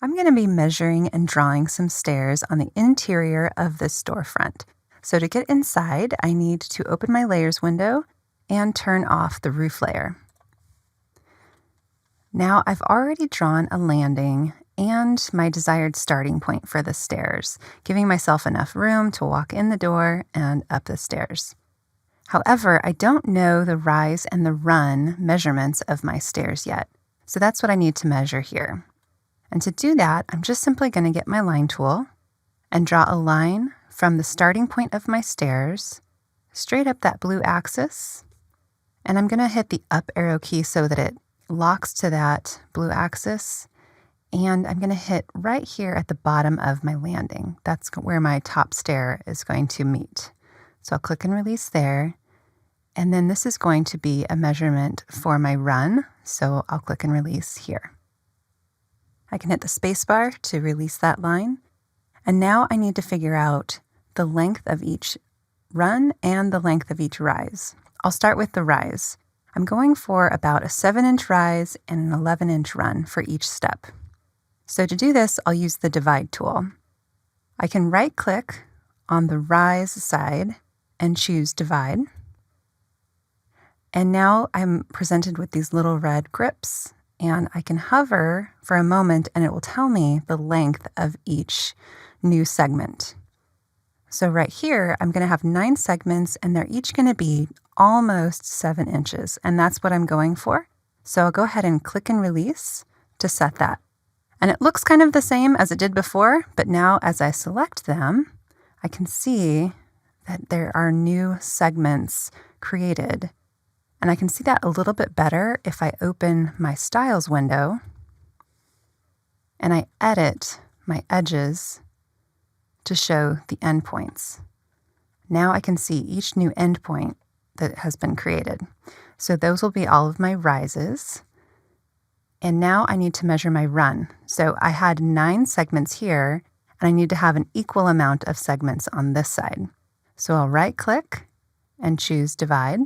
I'm going to be measuring and drawing some stairs on the interior of this storefront. So to get inside, I need to open my layers window and turn off the roof layer. Now I've already drawn a landing and my desired starting point for the stairs, giving myself enough room to walk in the door and up the stairs. However, I don't know the rise and the run measurements of my stairs yet, so that's what I need to measure here. And to do that, I'm just simply going to get my line tool and draw a line from the starting point of my stairs straight up that blue axis, and I'm going to hit the up arrow key so that it locks to that blue axis, and I'm going to hit right here at the bottom of my landing. That's where my top stair is going to meet. So I'll click and release there, and then this is going to be a measurement for my run, so I'll click and release here. I can hit the spacebar to release that line, and now I need to figure out the length of each run and the length of each rise. I'll start with the rise. I'm going for about a 7-inch rise and an 11-inch run for each step. So to do this, I'll use the divide tool. I can right-click on the rise side and choose divide. And now I'm presented with these little red grips, and I can hover for a moment and it will tell me the length of each new segment. So right here, I'm going to have 9 segments and they're each going to be almost 7 inches, and that's what I'm going for. So I'll go ahead and click and release to set that. And it looks kind of the same as it did before, but now as I select them, I can see that there are new segments created. And I can see that a little bit better if I open my styles window and I edit my edges to show the endpoints. Now I can see each new endpoint that has been created. So those will be all of my rises. And now I need to measure my run. So I had 9 segments here, and I need to have an equal amount of segments on this side. So I'll right-click and choose divide,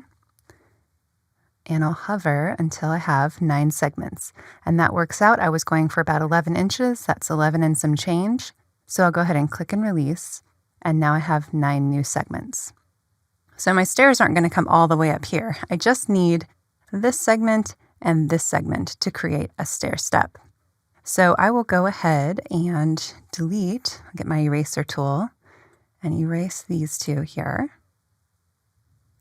and I'll hover until I have 9 segments. And that works out. I was going for about 11 inches. That's 11 and some change. So I'll go ahead and click and release, and now I have 9 new segments. So my stairs aren't going to come all the way up here. I just need this segment and this segment to create a stair step. So I will go ahead and delete, I'll get my eraser tool and erase these 2 here.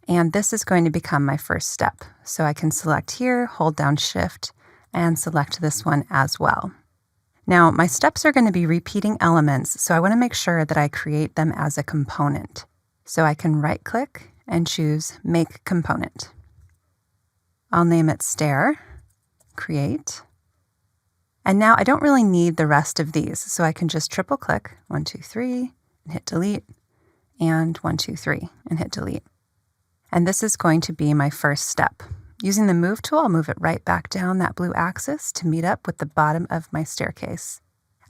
And this is going to become my first step. So I can select here, hold down Shift, and select this one as well. Now, my steps are going to be repeating elements, so I want to make sure that I create them as a component. So I can right-click and choose Make Component. I'll name it Stair, Create. And now I don't really need the rest of these, so I can just triple-click 1, 2, 3, and hit Delete, and 1, 2, 3, and hit Delete. And this is going to be my first step. Using the Move tool, I'll move it right back down that blue axis to meet up with the bottom of my staircase.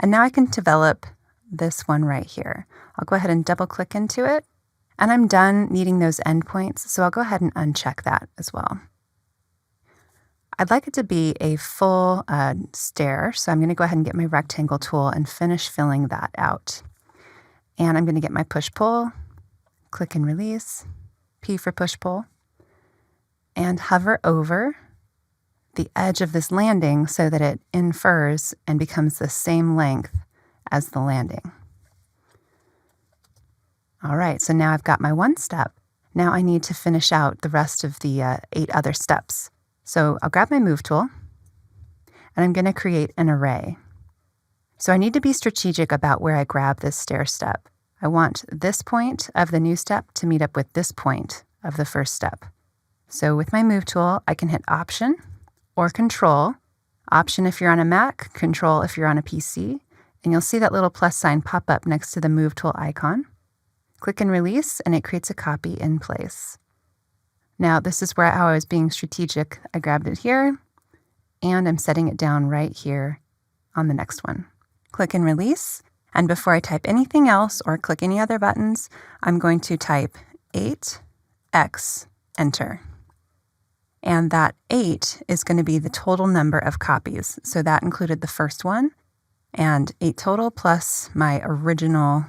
And now I can develop this one right here. I'll go ahead and double-click into it, and I'm done needing those endpoints, so I'll go ahead and uncheck that as well. I'd like it to be a full stair, so I'm going to go ahead and get my rectangle tool and finish filling that out. And I'm going to get my push-pull, click and release, P for push-pull, and hover over the edge of this landing so that it infers and becomes the same length as the landing. All right, so now I've got my 1 step. Now I need to finish out the rest of the 8 other steps. So I'll grab my Move tool, and I'm going to create an array. So I need to be strategic about where I grab this stair step. I want this point of the new step to meet up with this point of the first step. So with my Move tool, I can hit Option or Control. Option if you're on a Mac, Control if you're on a PC, and you'll see that little plus sign pop up next to the Move tool icon. Click and release, and it creates a copy in place. Now, this is where I was being strategic. I grabbed it here, and I'm setting it down right here on the next one. Click and release, and before I type anything else or click any other buttons, I'm going to type 8x, enter. And that 8 is going to be the total number of copies. So that included the first one and 8 total plus my original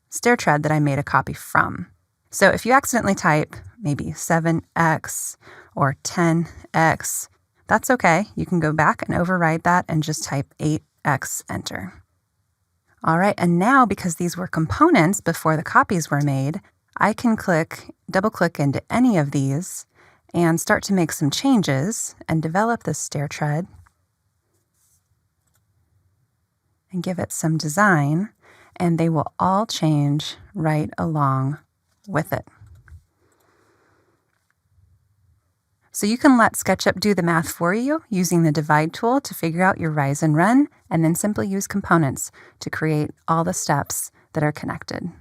stair tread that I made a copy from. So if you accidentally type maybe 7x or 10x, that's okay. You can go back and override that and just type 8x, enter. All right, and now because these were components before the copies were made, I can double-click into any of these and start to make some changes and develop this stair tread and give it some design, and they will all change right along with it. So you can let SketchUp do the math for you using the divide tool to figure out your rise and run, and then simply use components to create all the steps that are connected.